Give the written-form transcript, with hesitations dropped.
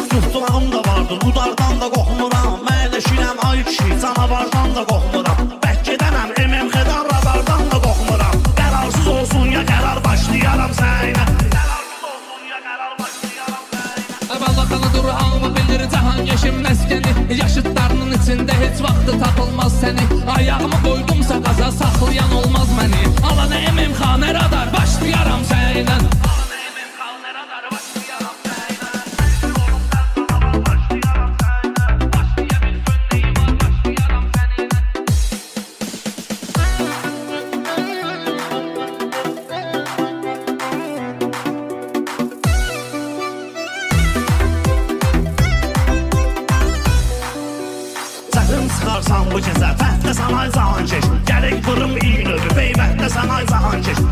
Tutulağım da vardır, udardan da qoxmuram. Məyləşirəm ay kişi, canavardan da qoxmuram. Bəlkədənəm, xedar radardan da qoxmuram. Qərarsız olsun ya qərar, başlayaram sənə. Qərarsız olsun ya qərar, başlayaram sənə. Əvvəla dur, alma bilir cahan yeşim məskəni. Yaşıtlarının içində heç vaxtı tapılmaz səni. Ayağımı qoydumsa qaza, saxlayan olmaz məni. Alan xanə radar, başlayaram sənə. Çıxarsan bu gecə, fəhdə sən ay zahan keş. Gərək qırım iyi növü, beybətdə sən ay zahan keş.